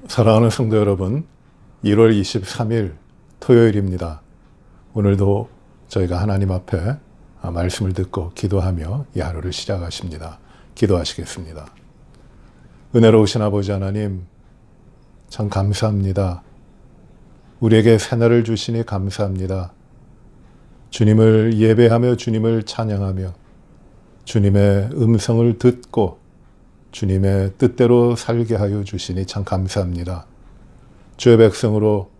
사랑하는 성도 여러분, 1월 23일 토요일입니다. 오늘도 저희가 하나님 앞에 말씀을 듣고 기도하며 이 하루를 시작하십니다. 기도하시겠습니다. 은혜로우신 아버지 하나님, 참 감사합니다. 우리에게 새날을 주시니 감사합니다. 주님을 예배하며 주님을 찬양하며 주님의 음성을 듣고 주님의 뜻대로 살게 하여 주시니 참 감사합니다. 주의 백성으로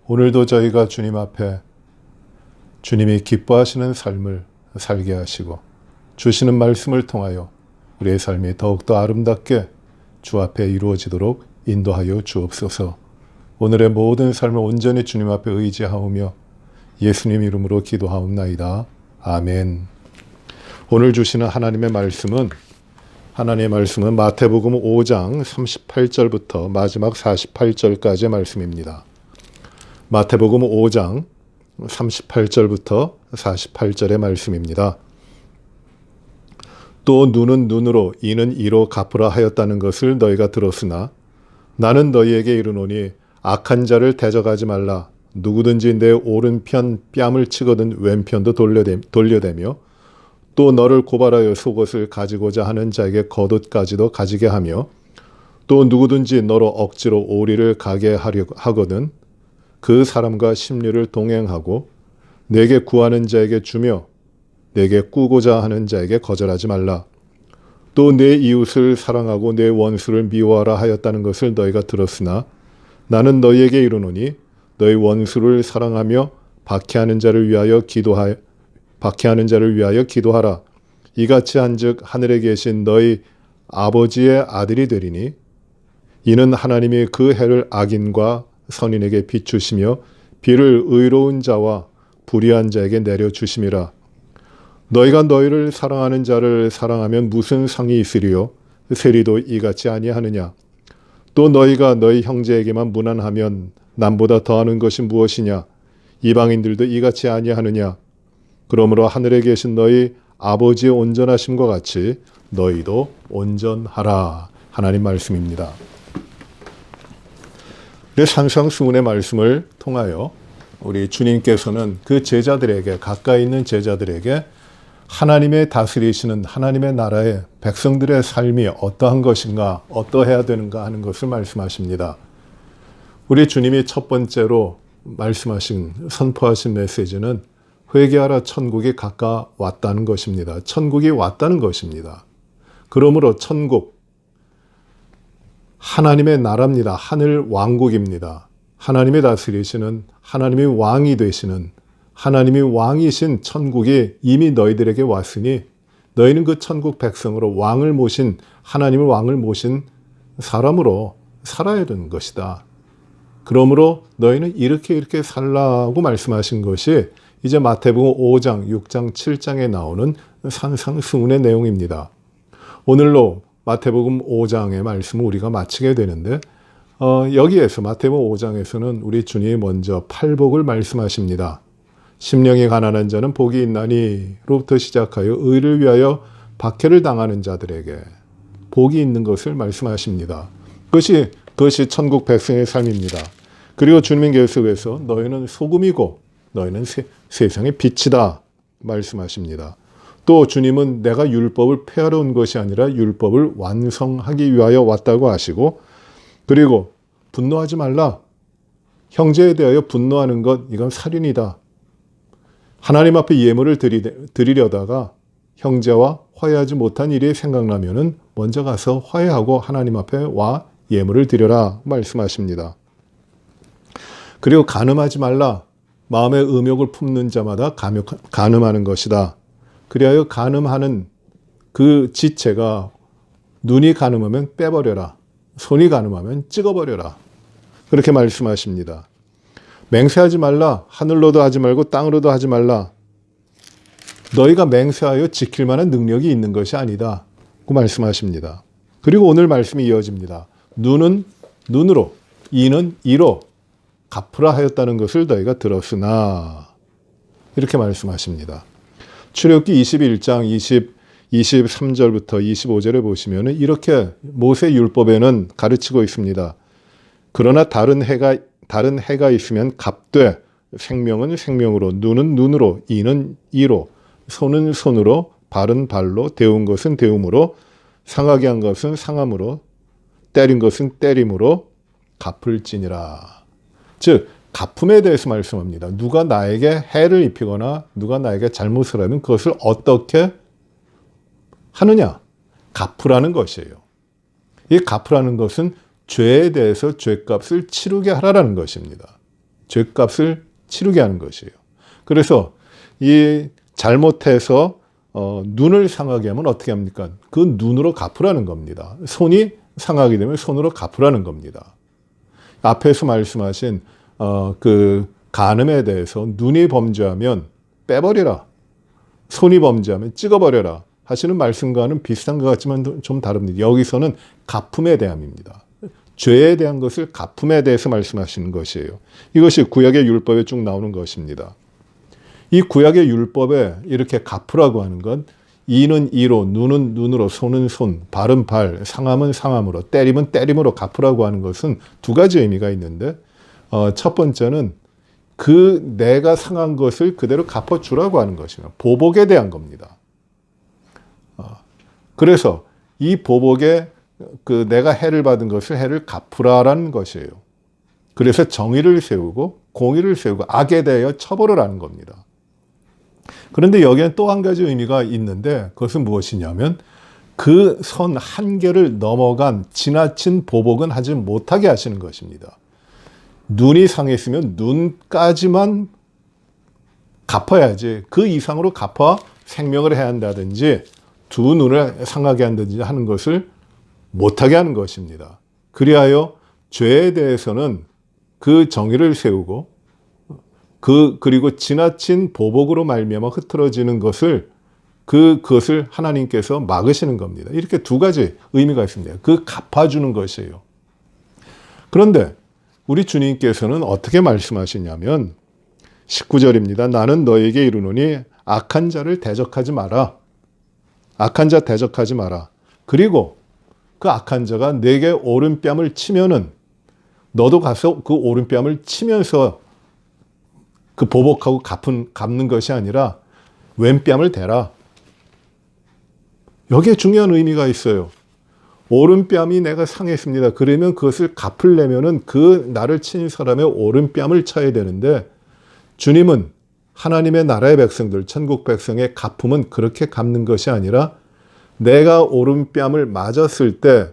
오늘도 저희가 주님 앞에 주님이 기뻐하시는 삶을 살게 하시고 주시는 말씀을 통하여 우리의 삶이 더욱더 아름답게 주 앞에 이루어지도록 인도하여 주옵소서. 오늘의 모든 삶을 온전히 주님 앞에 의지하오며 예수님 이름으로 기도하옵나이다. 아멘. 오늘 주시는 하나님의 말씀은 마태복음 5장 38절부터 마지막 48절까지의 말씀입니다. 마태복음 5장 38절부터 48절의 말씀입니다. 또 눈은 눈으로 이는 이로 갚으라 하였다는 것을 너희가 들었으나 나는 너희에게 이르노니 악한 자를 대적하지 말라. 누구든지 내 오른편 뺨을 치거든 왼편도 돌려대며 또 너를 고발하여 속옷을 가지고자 하는 자에게 겉옷까지도 가지게 하며 또 누구든지 너로 억지로 오리를 가게 하려 하거든 그 사람과 심리를 동행하고 내게 구하는 자에게 주며 내게 꾸고자 하는 자에게 거절하지 말라. 또 내 이웃을 사랑하고 내 원수를 미워하라 하였다는 것을 너희가 들었으나 나는 너희에게 이르노니 너희 원수를 사랑하며 박해하는 자를 위하여 기도하라. 이같이 한즉 하늘에 계신 너희 아버지의 아들이 되리니 이는 하나님이 그 해를 악인과 선인에게 비추시며 비를 의로운 자와 불의한 자에게 내려주심이라. 너희가 너희를 사랑하는 자를 사랑하면 무슨 상이 있으리요? 세리도 이같이 아니하느냐? 또 너희가 너희 형제에게만 무난하면 남보다 더하는 것이 무엇이냐? 이방인들도 이같이 아니하느냐? 그러므로 하늘에 계신 너희 아버지의 온전하심과 같이 너희도 온전하라. 하나님 말씀입니다. 산상수훈의 말씀을 통하여 우리 주님께서는 그 제자들에게, 가까이 있는 제자들에게 하나님의 다스리시는 하나님의 나라의 백성들의 삶이 어떠한 것인가, 어떠해야 되는가 하는 것을 말씀하십니다. 우리 주님이 첫 번째로 선포하신 메시지는 회개하라, 천국이 가까웠다는 것입니다. 천국이 왔다는 것입니다. 그러므로 천국, 하나님의 나라입니다. 하늘 왕국입니다. 하나님이 다스리시는, 하나님이 왕이 되시는, 하나님이 왕이신 천국이 이미 너희들에게 왔으니 너희는 그 천국 백성으로 하나님의 왕을 모신 사람으로 살아야 되는 것이다. 그러므로 너희는 이렇게 살라고 말씀하신 것이 이제 마태복음 5장, 6장, 7장에 나오는 산상수훈의 내용입니다. 오늘로 마태복음 5장의 말씀을 우리가 마치게 되는데 여기에서 마태복음 5장에서는 우리 주님이 먼저 팔복을 말씀하십니다. 심령이 가난한 자는 복이 있나니로부터 시작하여 의를 위하여 박해를 당하는 자들에게 복이 있는 것을 말씀하십니다. 그것이 천국 백성의 삶입니다. 그리고 주님은 계속해서 너희는 소금이고 너희는 세상의 빛이다 말씀하십니다. 또 주님은 내가 율법을 폐하러 온 것이 아니라 율법을 완성하기 위하여 왔다고 하시고, 그리고 분노하지 말라. 형제에 대하여 분노하는 것, 이건 살인이다. 하나님 앞에 예물을 드리려다가 형제와 화해하지 못한 일이 생각나면은 먼저 가서 화해하고 하나님 앞에 와 예물을 드려라 말씀하십니다. 그리고 간음하지 말라. 마음의 음욕을 품는 자마다 간음하는 것이다. 그리하여 간음하는 그 지체가 눈이 간음하면 빼버려라. 손이 간음하면 찍어버려라. 그렇게 말씀하십니다. 맹세하지 말라. 하늘로도 하지 말고 땅으로도 하지 말라. 너희가 맹세하여 지킬 만한 능력이 있는 것이 아니다. 그 말씀하십니다. 그리고 오늘 말씀이 이어집니다. 눈은 눈으로, 이는 이로 갚으라 하였다는 것을 너희가 들었으나, 이렇게 말씀하십니다. 출애굽기 21장 23절부터 25절에 보시면 이렇게 모세 율법에는 가르치고 있습니다. 그러나 다른 해가 있으면 값되 생명은 생명으로, 눈은 눈으로, 이는 이로, 손은 손으로, 발은 발로, 데운 것은 데움으로, 상하게 한 것은 상함으로, 때린 것은 때림으로 갚을지니라. 즉 갚음에 대해서 말씀합니다. 누가 나에게 해를 입히거나 누가 나에게 잘못을 하면 그것을 어떻게 하느냐? 갚으라는 것이에요. 이 갚으라는 것은 죄에 대해서 죄값을 치르게 하라는 것입니다. 죄값을 치르게 하는 것이에요. 그래서 이 잘못해서 눈을 상하게 하면 어떻게 합니까? 그 눈으로 갚으라는 겁니다. 손이 상하게 되면 손으로 갚으라는 겁니다. 앞에서 말씀하신 그 간음에 대해서 눈이 범죄하면 빼버리라, 손이 범죄하면 찍어버려라 하시는 말씀과는 비슷한 것 같지만 좀 다릅니다. 여기서는 갚음에 대함입니다. 죄에 대한 것을 갚음에 대해서 말씀하시는 것이에요. 이것이 구약의 율법에 쭉 나오는 것입니다. 이 구약의 율법에 이렇게 갚으라고 하는 건 이는 이로, 눈은 눈으로, 손은 손, 발은 발, 상함은 상함으로, 때림은 때림으로 갚으라고 하는 것은 두 가지 의미가 있는데 첫 번째는 그 내가 상한 것을 그대로 갚아주라고 하는 것이며 보복에 대한 겁니다. 그래서 이 보복에 그 내가 해를 받은 것을 해를 갚으라라는 것이에요. 그래서 정의를 세우고 공의를 세우고 악에 대하여 처벌을 하는 겁니다. 그런데 여기엔 또 한 가지 의미가 있는데 그것은 무엇이냐면 그 선 한계를 넘어간 지나친 보복은 하지 못하게 하시는 것입니다. 눈이 상했으면 눈까지만 갚아야지 그 이상으로 갚아 생명을 해야 한다든지 두 눈을 상하게 한다든지 하는 것을 못하게 하는 것입니다. 그리하여 죄에 대해서는 그 정의를 세우고 그리고 지나친 보복으로 말미암아 흐트러지는 것을 그것을 하나님께서 막으시는 겁니다. 이렇게 두 가지 의미가 있습니다. 그 갚아주는 것이에요. 그런데 우리 주님께서는 어떻게 말씀하시냐면 19절입니다. 나는 너에게 이르노니 악한 자를 대적하지 마라. 악한 자 대적하지 마라. 그리고 그 악한 자가 내게 오른뺨을 치면은 너도 가서 그 오른뺨을 치면서 그 보복하고 갚는 것이 아니라 왼뺨을 대라. 여기에 중요한 의미가 있어요. 오른뺨이 내가 상했습니다. 그러면 그것을 갚으려면은 그 나를 친 사람의 오른뺨을 쳐야 되는데 주님은 하나님의 나라의 백성들, 천국 백성의 갚음은 그렇게 갚는 것이 아니라 내가 오른뺨을 맞았을 때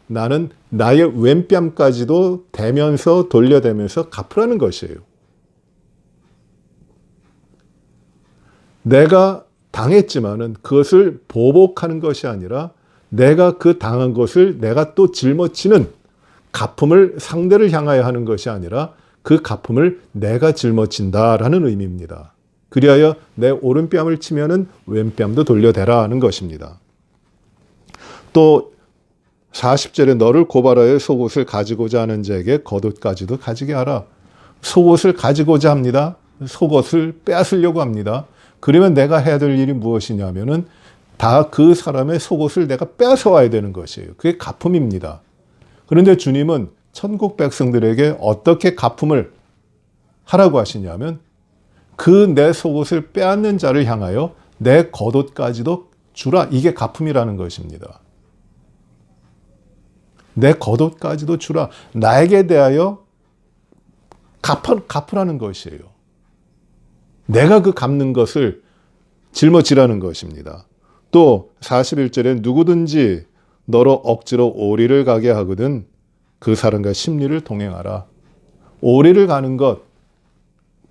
나는 나의 왼뺨까지도 대면서 돌려대면서 갚으라는 것이에요. 내가 당했지만은 그것을 보복하는 것이 아니라 내가 그 당한 것을 내가 또 짊어지는 갚음을 상대를 향하여 하는 것이 아니라 그 갚음을 내가 짊어진다라는 의미입니다. 그리하여 내 오른뺨을 치면은 왼뺨도 돌려대라는 것입니다. 또 40절에 너를 고발하여 속옷을 가지고자 하는 자에게 겉옷까지도 가지게 하라. 속옷을 가지고자 합니다. 속옷을 빼앗으려고 합니다. 그러면 내가 해야 될 일이 무엇이냐면은 다 그 사람의 속옷을 내가 뺏어 와야 되는 것이에요. 그게 갚음입니다. 그런데 주님은 천국 백성들에게 어떻게 갚음을 하라고 하시냐면 그 내 속옷을 빼앗는 자를 향하여 내 겉옷까지도 주라. 이게 갚음이라는 것입니다. 내 겉옷까지도 주라. 나에게 대하여 갚으라는 것이에요. 내가 그 갚는 것을 짊어지라는 것입니다. 또 41절에 누구든지 너로 억지로 오리를 가게 하거든 그 사람과 심리를 동행하라. 오리를 가는 것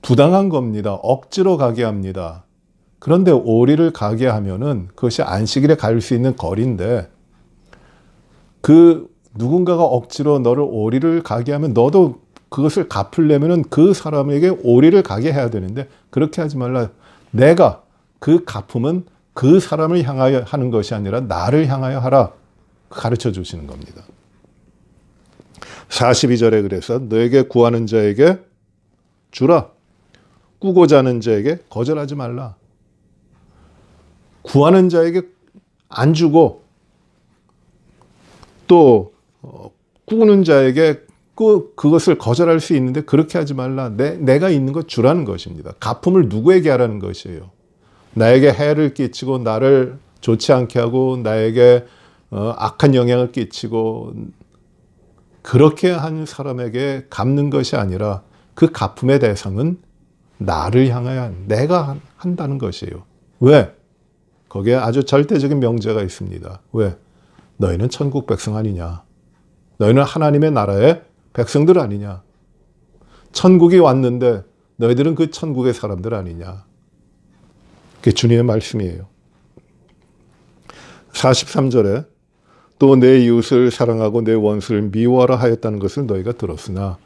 부당한 겁니다. 억지로 가게 합니다. 그런데 오리를 가게 하면은 그것이 안식일에 갈 수 있는 거리인데 그 누군가가 억지로 너를 오리를 가게 하면 너도 그것을 갚으려면은 그 사람에게 오리를 가게 해야 되는데 그렇게 하지 말라. 내가 그 갚음은 그 사람을 향하여 하는 것이 아니라 나를 향하여 하라. 가르쳐 주시는 겁니다. 42절에 그래서 너에게 구하는 자에게 주라. 꾸고자 하는 자에게 거절하지 말라. 구하는 자에게 안 주고 또 꾸는 자에게 그것을 거절할 수 있는데 그렇게 하지 말라. 내가 있는 것 주라는 것입니다. 갚음을 누구에게 하라는 것이에요. 나에게 해를 끼치고 나를 좋지 않게 하고 나에게 악한 영향을 끼치고 그렇게 한 사람에게 갚는 것이 아니라 그 갚음의 대상은 나를 향하여 내가 한다는 것이에요. 왜? 거기에 아주 절대적인 명제가 있습니다. 왜? 너희는 천국 백성 아니냐? 너희는 하나님의 나라의 백성들 아니냐? 천국이 왔는데 너희들은 그 천국의 사람들 아니냐? 그게 주님의 말씀이에요. 43절에 또 내 이웃을 사랑하고 내 원수를 미워하라 하였다는 것을 너희가 들었으나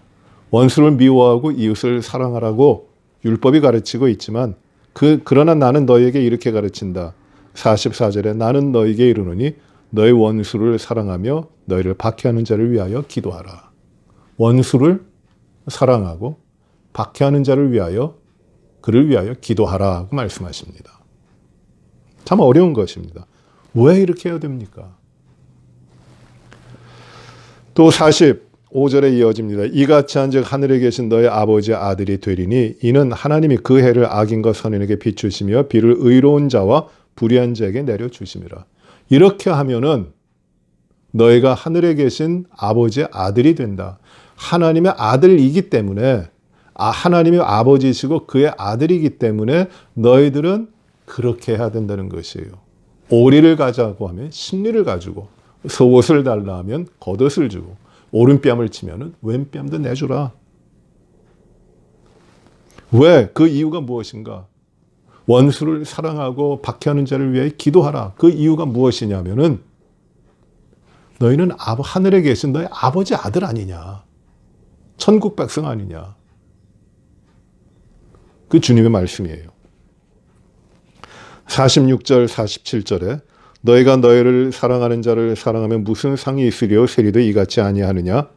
원수를 미워하고 이웃을 사랑하라고 율법이 가르치고 있지만 그러나 나는 너희에게 이렇게 가르친다. 44절에 나는 너희에게 이르노니 너희 원수를 사랑하며 너희를 박해하는 자를 위하여 기도하라. 원수를 사랑하고 박해하는 자를 위하여 그를 위하여 기도하라고 말씀하십니다. 참 어려운 것입니다. 왜 이렇게 해야 됩니까? 또 45절에 이어집니다. 이같이 한즉 하늘에 계신 너희 아버지의 아들이 되리니 이는 하나님이 그 해를 악인과 선인에게 비추시며 비를 의로운 자와 불의한 자에게 내려주심이라. 이렇게 하면은 너희가 하늘에 계신 아버지의 아들이 된다. 하나님의 아들이기 때문에 하나님의 아버지이시고 그의 아들이기 때문에 너희들은 그렇게 해야 된다는 것이에요. 오리를 가자고 하면 심리를 가지고 속옷을 달라 하면 겉옷을 주고 오른뺨을 치면 왼뺨도 내주라. 왜? 그 이유가 무엇인가? 원수를 사랑하고 박해하는 자를 위해 기도하라. 그 이유가 무엇이냐면은 너희는 하늘에 계신 너희 아버지 아들 아니냐. 천국 백성 아니냐. 그 주님의 말씀이에요. 46절, 47절에 너희가 너희를 사랑하는 자를 사랑하면 무슨 상이 있으리요? 세리도 이같이 아니하느냐?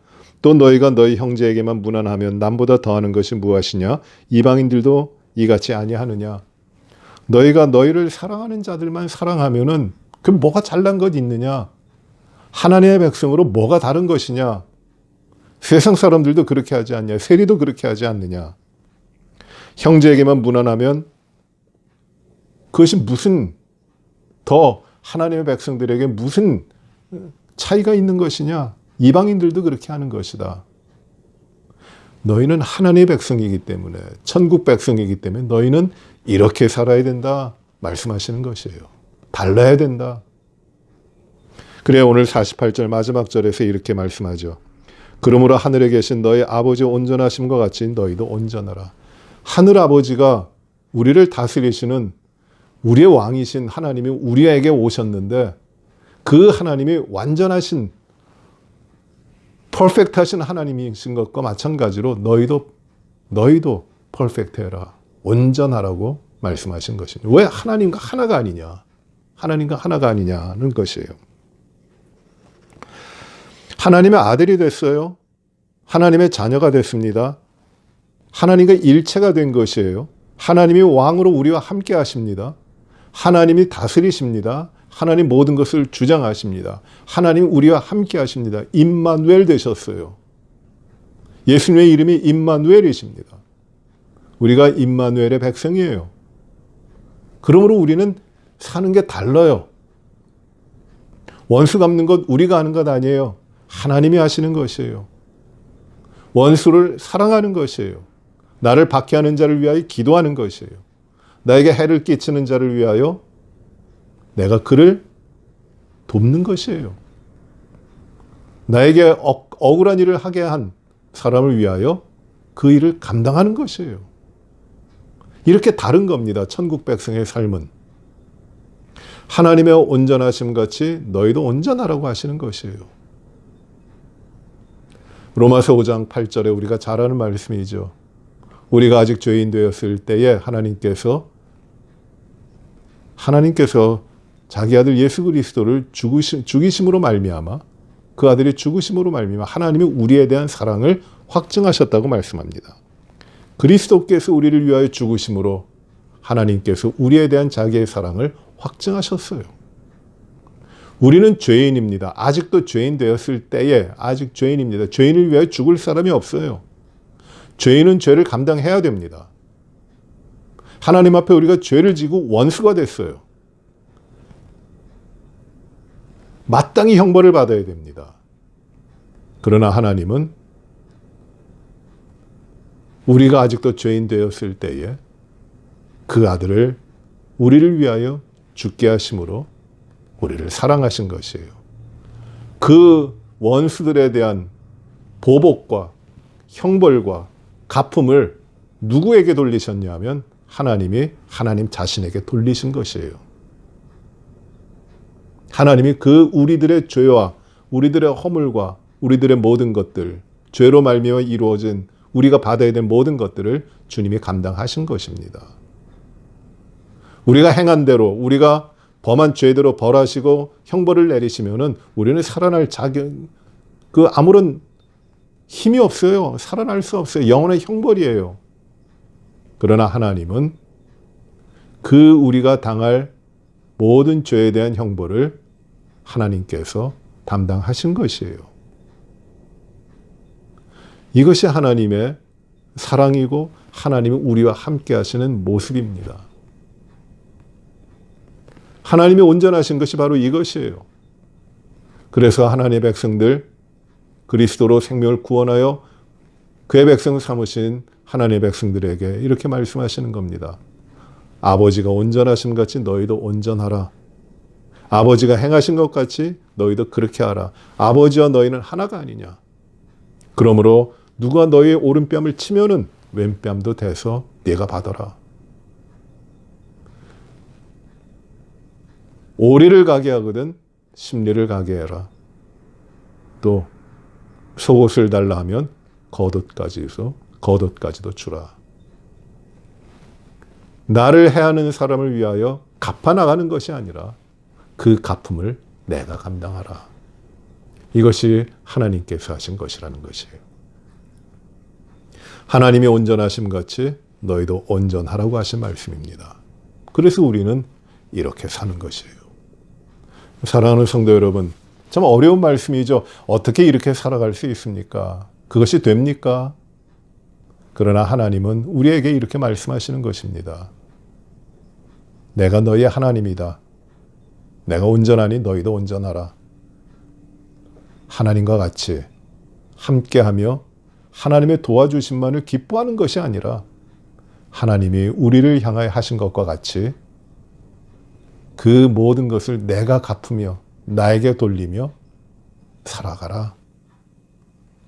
또 너희가 너희 형제에게만 무난하면 남보다 더하는 것이 무엇이냐? 이방인들도 이같이 아니하느냐? 너희가 너희를 사랑하는 자들만 사랑하면은 그 뭐가 잘난 것 있느냐? 하나님의 백성으로 뭐가 다른 것이냐? 세상 사람들도 그렇게 하지 않냐? 세리도 그렇게 하지 않느냐? 형제에게만 무난하면 그것이 무슨 더 하나님의 백성들에게 무슨 차이가 있는 것이냐? 이방인들도 그렇게 하는 것이다. 너희는 하나님의 백성이기 때문에 천국 백성이기 때문에 너희는 이렇게 살아야 된다 말씀하시는 것이에요. 달라야 된다. 그래 오늘 48절 마지막 절에서 이렇게 말씀하죠. 그러므로 하늘에 계신 너희 아버지 온전하심과 같이 너희도 온전하라. 하늘 아버지가 우리를 다스리시는 우리의 왕이신 하나님이 우리에게 오셨는데 그 하나님이 완전하신 퍼펙트하신 하나님이신 것과 마찬가지로 너희도 퍼펙트해라. 온전하라고 말씀하신 것입니다. 왜 하나님과 하나가 아니냐? 하나님과 하나가 아니냐는 것이에요. 하나님의 아들이 됐어요. 하나님의 자녀가 됐습니다. 하나님과 일체가 된 것이에요. 하나님이 왕으로 우리와 함께 하십니다. 하나님이 다스리십니다. 하나님 모든 것을 주장하십니다. 하나님 우리와 함께 하십니다. 임마누엘 되셨어요. 예수님의 이름이 임마누엘이십니다. 우리가 임마누엘의 백성이에요. 그러므로 우리는 사는 게 달라요. 원수 갚는 것 우리가 하는 것 아니에요. 하나님이 하시는 것이에요. 원수를 사랑하는 것이에요. 나를 박해하는 자를 위하여 기도하는 것이에요. 나에게 해를 끼치는 자를 위하여 내가 그를 돕는 것이에요. 나에게 억울한 일을 하게 한 사람을 위하여 그 일을 감당하는 것이에요. 이렇게 다른 겁니다. 천국 백성의 삶은. 하나님의 온전하심 같이 너희도 온전하라고 하시는 것이에요. 로마서 5장 8절에 우리가 잘 아는 말씀이죠. 우리가 아직 죄인 되었을 때에 하나님께서 자기 아들 예수 그리스도를 죽이심으로 말미암아 그 아들이 죽으심으로 말미암아 하나님이 우리에 대한 사랑을 확증하셨다고 말씀합니다. 그리스도께서 우리를 위하여 죽으심으로 하나님께서 우리에 대한 자기의 사랑을 확증하셨어요. 우리는 죄인입니다. 아직도 죄인 되었을 때에 아직 죄인입니다. 죄인을 위하여 죽을 사람이 없어요. 죄인은 죄를 감당해야 됩니다. 하나님 앞에 우리가 죄를 지고 원수가 됐어요. 마땅히 형벌을 받아야 됩니다. 그러나 하나님은 우리가 아직도 죄인 되었을 때에 그 아들을 우리를 위하여 죽게 하심으로 우리를 사랑하신 것이에요. 그 원수들에 대한 보복과 형벌과 갚음을 누구에게 돌리셨냐 하면 하나님이 하나님 자신에게 돌리신 것이에요. 하나님이 그 우리들의 죄와 우리들의 허물과 우리들의 모든 것들, 죄로 말미암아 이루어진 우리가 받아야 될 모든 것들을 주님이 감당하신 것입니다. 우리가 행한 대로, 우리가 범한 죄대로 벌하시고 형벌을 내리시면은 우리는 살아날 아무런 힘이 없어요. 살아날 수 없어요. 영원의 형벌이에요. 그러나 하나님은 그 우리가 당할 모든 죄에 대한 형벌을 하나님께서 담당하신 것이에요. 이것이 하나님의 사랑이고 하나님이 우리와 함께 하시는 모습입니다. 하나님이 온전하신 것이 바로 이것이에요. 그래서 하나님의 백성들 그리스도로 생명을 구원하여 그의 백성 삼으신 하나님의 백성들에게 이렇게 말씀하시는 겁니다. 아버지가 온전하심 같이 너희도 온전하라. 아버지가 행하신 것 같이 너희도 그렇게 하라. 아버지와 너희는 하나가 아니냐. 그러므로 누가 너희의 오른뺨을 치면은 왼뺨도 대서 네가 받아라. 오리를 가게 하거든 심리를 가게 해라. 또 속옷을 달라 하면 겉옷까지도 주라. 나를 해하는 사람을 위하여 갚아나가는 것이 아니라 그 갚음을 내가 감당하라. 이것이 하나님께서 하신 것이라는 것이에요. 하나님이 온전하심 같이 너희도 온전하라고 하신 말씀입니다. 그래서 우리는 이렇게 사는 것이에요. 사랑하는 성도 여러분, 참 어려운 말씀이죠. 어떻게 이렇게 살아갈 수 있습니까? 그것이 됩니까? 그러나 하나님은 우리에게 이렇게 말씀하시는 것입니다. 내가 너희의 하나님이다. 내가 온전하니 너희도 온전하라. 하나님과 같이 함께하며 하나님의 도와주심만을 기뻐하는 것이 아니라 하나님이 우리를 향하여 하신 것과 같이 그 모든 것을 내가 갚으며 나에게 돌리며 살아가라.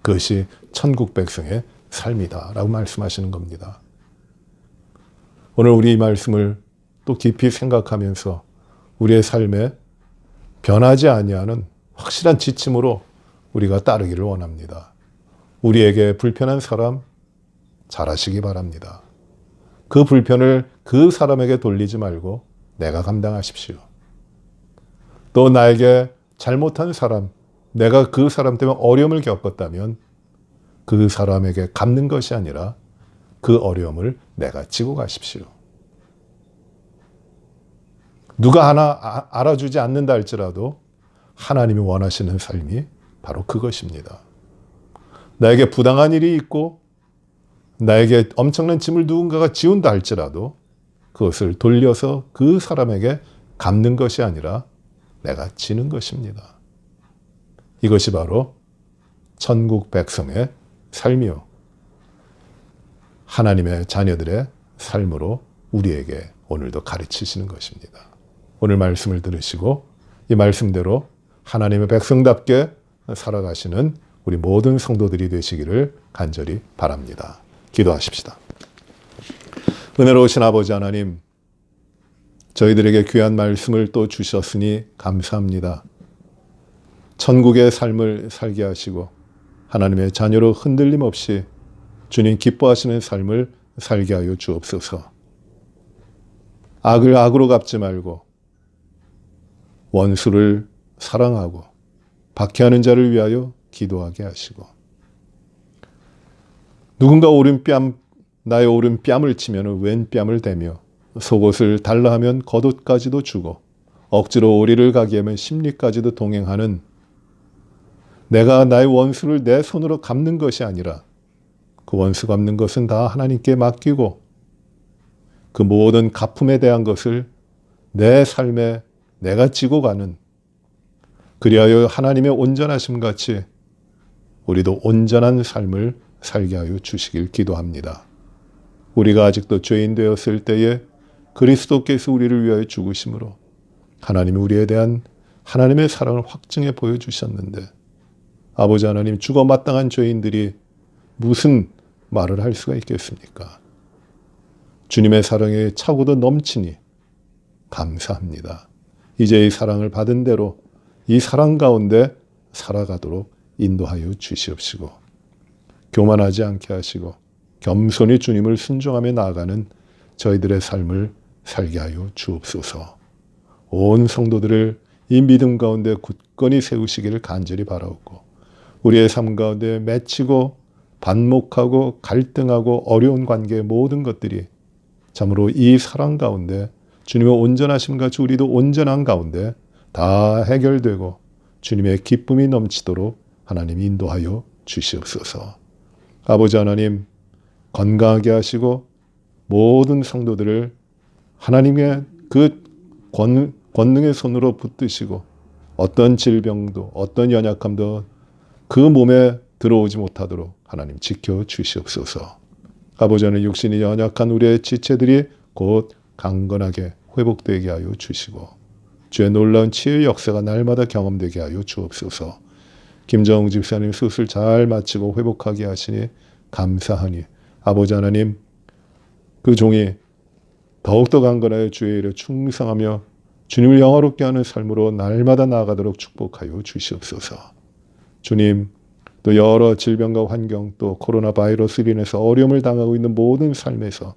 그것이 천국 백성의 삶이다 라고 말씀하시는 겁니다. 오늘 우리 이 말씀을 또 깊이 생각하면서 우리의 삶에 변하지 아니하는 확실한 지침으로 우리가 따르기를 원합니다. 우리에게 불편한 사람 잘하시기 바랍니다. 그 불편을 그 사람에게 돌리지 말고 내가 감당하십시오. 또 나에게 잘못한 사람, 내가 그 사람 때문에 어려움을 겪었다면 그 사람에게 갚는 것이 아니라 그 어려움을 내가 지고 가십시오. 누가 하나 알아주지 않는다 할지라도 하나님이 원하시는 삶이 바로 그것입니다. 나에게 부당한 일이 있고 나에게 엄청난 짐을 누군가가 지운다 할지라도 그것을 돌려서 그 사람에게 갚는 것이 아니라 내가 지는 것입니다. 이것이 바로 천국 백성의 삶이요. 하나님의 자녀들의 삶으로 우리에게 오늘도 가르치시는 것입니다. 오늘 말씀을 들으시고 이 말씀대로 하나님의 백성답게 살아가시는 우리 모든 성도들이 되시기를 간절히 바랍니다. 기도하십시다. 은혜로우신 아버지 하나님, 저희들에게 귀한 말씀을 또 주셨으니 감사합니다. 천국의 삶을 살게 하시고 하나님의 자녀로 흔들림 없이 주님 기뻐하시는 삶을 살게 하여 주옵소서. 악을 악으로 갚지 말고 원수를 사랑하고 박해하는 자를 위하여 기도하게 하시고 누군가 나의 오른뺨을 치면 왼뺨을 대며 속옷을 달라 하면 겉옷까지도 주고 억지로 오리를 가게 하면 심리까지도 동행하는, 내가 나의 원수를 내 손으로 갚는 것이 아니라 그 원수 갚는 것은 다 하나님께 맡기고 그 모든 갚음에 대한 것을 내 삶에 내가 지고 가는, 그리하여 하나님의 온전하심 같이 우리도 온전한 삶을 살게 하여 주시길 기도합니다. 우리가 아직도 죄인 되었을 때에 그리스도께서 우리를 위하여 죽으심으로 하나님이 우리에 대한 하나님의 사랑을 확증해 보여주셨는데, 아버지 하나님, 죽어 마땅한 죄인들이 무슨 말을 할 수가 있겠습니까? 주님의 사랑에 차고도 넘치니 감사합니다. 이제 이 사랑을 받은 대로 이 사랑 가운데 살아가도록 인도하여 주시옵시고, 교만하지 않게 하시고 겸손히 주님을 순종하며 나아가는 저희들의 삶을 살게 하여 주옵소서. 온 성도들을 이 믿음 가운데 굳건히 세우시기를 간절히 바라옵고, 우리의 삶 가운데 맺히고 반목하고 갈등하고 어려운 관계의 모든 것들이 참으로 이 사랑 가운데 주님의 온전하심 같이 우리도 온전한 가운데 다 해결되고 주님의 기쁨이 넘치도록 하나님 인도하여 주시옵소서. 아버지 하나님, 건강하게 하시고 모든 성도들을 하나님의 그 권능의 손으로 붙드시고 어떤 질병도 어떤 연약함도 그 몸에 들어오지 못하도록 하나님 지켜 주시옵소서. 아버지 하나님, 육신이 연약한 우리의 지체들이 곧 강건하게 회복되게 하여 주시고 주의 놀라운 치유의 역사가 날마다 경험되게 하여 주옵소서. 김정웅 집사님 수술 잘 마치고 회복하게 하시니 감사하니 아버지 하나님, 그 종이 더욱더 강건하여 주의 일에 충성하며 주님을 영화롭게 하는 삶으로 날마다 나아가도록 축복하여 주시옵소서. 주님, 또 여러 질병과 환경, 또 코로나 바이러스로 인해서 어려움을 당하고 있는 모든 삶에서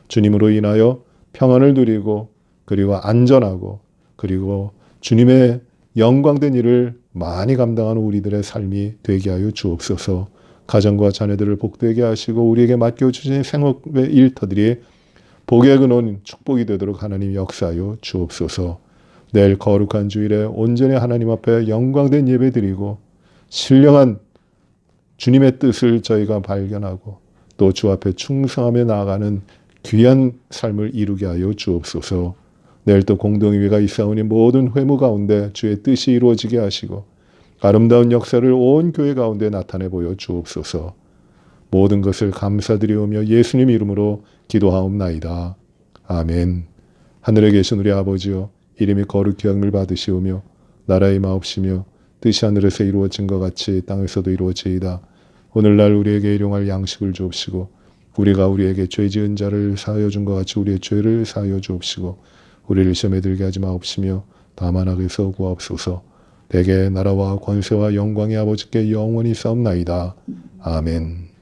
주님으로 인하여 평안을 누리고 그리고 안전하고 그리고 주님의 영광된 일을 많이 감당하는 우리들의 삶이 되게 하여 주옵소서. 가정과 자녀들을 복되게 하시고 우리에게 맡겨주신 생업의 일터들이 복의 근원 축복이 되도록 하나님 역사하여 주옵소서. 내일 거룩한 주일에 온전히 하나님 앞에 영광된 예배 드리고 신령한 주님의 뜻을 저희가 발견하고 또 주 앞에 충성하며 나아가는 귀한 삶을 이루게 하여 주옵소서. 내일 또 공동의회가 있사오니 모든 회무 가운데 주의 뜻이 이루어지게 하시고 아름다운 역사를 온 교회 가운데 나타내 보여 주옵소서. 모든 것을 감사드리오며 예수님 이름으로 기도하옵나이다. 아멘. 하늘에 계신 우리 아버지여, 이름이 거룩히 여김을 받으시오며 나라의 마옵시며 뜻이 하늘에서 이루어진 것 같이 땅에서도 이루어지이다. 오늘날 우리에게 일용할 양식을 주옵시고 우리가 우리에게 죄 지은 자를 사하여 준 것 같이 우리의 죄를 사하여 주옵시고 우리를 시험에 들게 하지 마옵시며 다만 악에서 구하옵소서. 대개 나라와 권세와 영광이 아버지께 영원히 싸움나이다. 아멘.